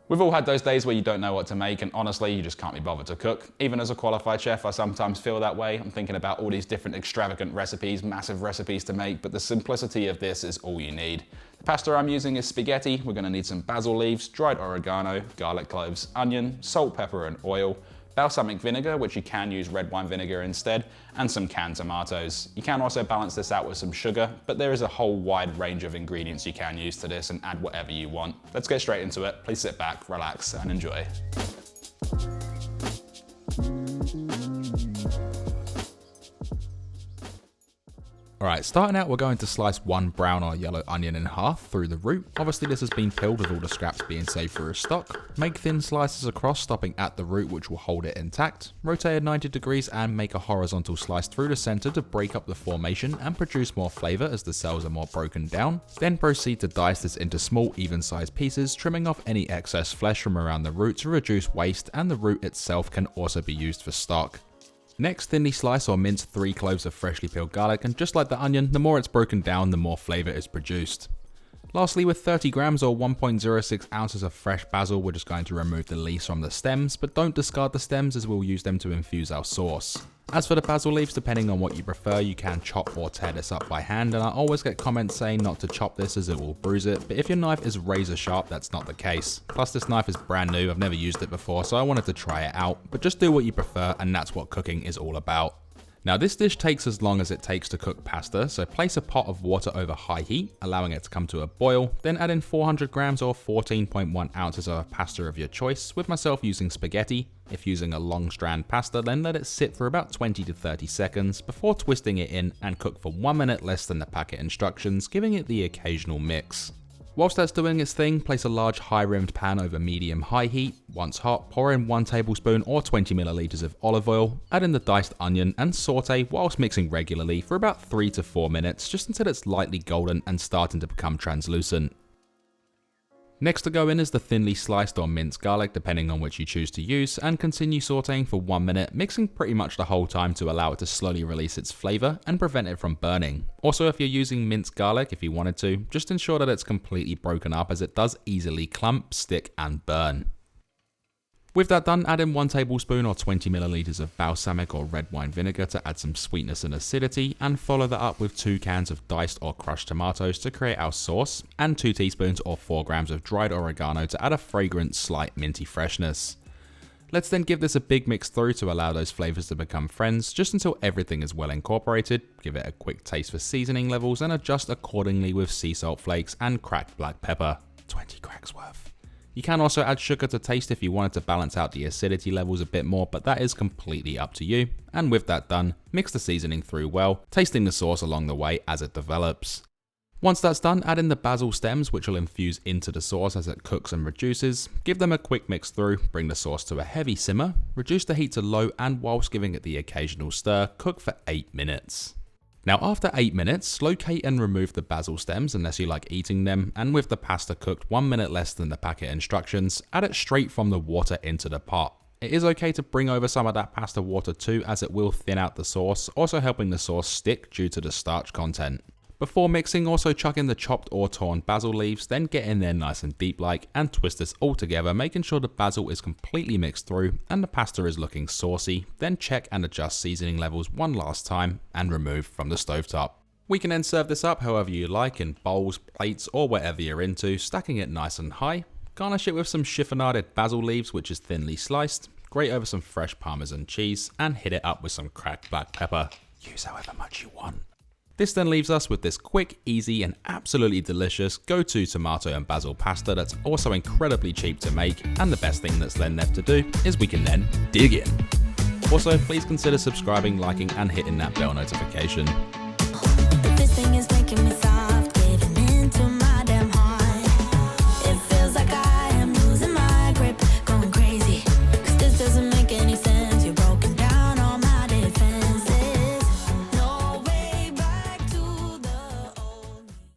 We've all had those days where you don't know what to make and honestly you just can't be bothered to cook. Even as a qualified chef I sometimes feel that way. I'm thinking about all these different extravagant recipes, massive recipes to make, but the simplicity of this is all you need. The pasta I'm using is spaghetti. We're going to need some basil leaves, dried oregano, garlic cloves, onion, salt, pepper and oil, balsamic vinegar, which you can use red wine vinegar instead, and some canned tomatoes. You can also balance this out with some sugar, but there is a whole wide range of ingredients you can use to this and add whatever you want. Let's get straight into it. Please sit back, relax, and enjoy. Alright, starting out we're going to slice one brown or yellow onion in half through the root. Obviously this has been peeled with all the scraps being saved for a stock. Make thin slices across, stopping at the root which will hold it intact. Rotate at 90 degrees and make a horizontal slice through the center to break up the formation and produce more flavor as the cells are more broken down. Then proceed to dice this into small even sized pieces, trimming off any excess flesh from around the root to reduce waste, and the root itself can also be used for stock. Next, thinly slice or mince 3 cloves of freshly peeled garlic, and just like the onion, the more it's broken down, the more flavour is produced. Lastly, with 30 grams or 1.06 ounces of fresh basil, we're just going to remove the leaves from the stems, but don't discard the stems as we'll use them to infuse our sauce. As for the basil leaves, depending on what you prefer, you can chop or tear this up by hand, and I always get comments saying not to chop this as it will bruise it, but if your knife is razor sharp, that's not the case. Plus this knife is brand new, I've never used it before, so I wanted to try it out, but just do what you prefer, and that's what cooking is all about. Now this dish takes as long as it takes to cook pasta, so place a pot of water over high heat, allowing it to come to a boil, then add in 400 grams or 14.1 ounces of pasta of your choice, with myself using spaghetti. If using a long strand pasta, then let it sit for about 20 to 30 seconds before twisting it in and cook for 1 minute less than the packet instructions, giving it the occasional mix. Whilst that's doing its thing, place a large high-rimmed pan over medium-high heat. Once hot, pour in 1 tablespoon or 20 milliliters of olive oil, add in the diced onion and saute whilst mixing regularly for about 3 to 4 minutes, just until it's lightly golden and starting to become translucent. Next to go in is the thinly sliced or minced garlic, depending on which you choose to use, and continue sauteing for 1 minute, mixing pretty much the whole time to allow it to slowly release its flavour and prevent it from burning. Also, if you're using minced garlic, if you wanted to, just ensure that it's completely broken up as it does easily clump, stick and burn. With that done, add in 1 tablespoon or 20 milliliters of balsamic or red wine vinegar to add some sweetness and acidity, and follow that up with 2 cans of diced or crushed tomatoes to create our sauce, and 2 teaspoons or 4 grams of dried oregano to add a fragrant, slight minty freshness. Let's then give this a big mix through to allow those flavors to become friends, just until everything is well incorporated. Give it a quick taste for seasoning levels and adjust accordingly with sea salt flakes and cracked black pepper. 20 cracks worth. You can also add sugar to taste if you wanted to balance out the acidity levels a bit more, but that is completely up to you. And with that done, mix the seasoning through well, tasting the sauce along the way as it develops. Once that's done, add in the basil stems, which will infuse into the sauce as it cooks and reduces. Give them a quick mix through, bring the sauce to a heavy simmer, reduce the heat to low, and whilst giving it the occasional stir, cook for 8 minutes. Now after 8 minutes, locate and remove the basil stems unless you like eating them, and with the pasta cooked 1 minute less than the packet instructions, add it straight from the water into the pot. It is okay to bring over some of that pasta water too, as it will thin out the sauce, also helping the sauce stick due to the starch content. Before mixing, also chuck in the chopped or torn basil leaves, then get in there nice and deep like, and twist this all together, making sure the basil is completely mixed through and the pasta is looking saucy. Then check and adjust seasoning levels one last time and remove from the stovetop. We can then serve this up however you like, in bowls, plates or whatever you're into, stacking it nice and high. Garnish it with some chiffonaded basil leaves, which is thinly sliced. Grate over some fresh Parmesan cheese and hit it up with some cracked black pepper. Use however much you want. This then leaves us with this quick, easy and absolutely delicious go-to tomato and basil pasta that's also incredibly cheap to make, and the best thing that's then left to do is we can then dig in. Also, please consider subscribing, liking and hitting that bell notification.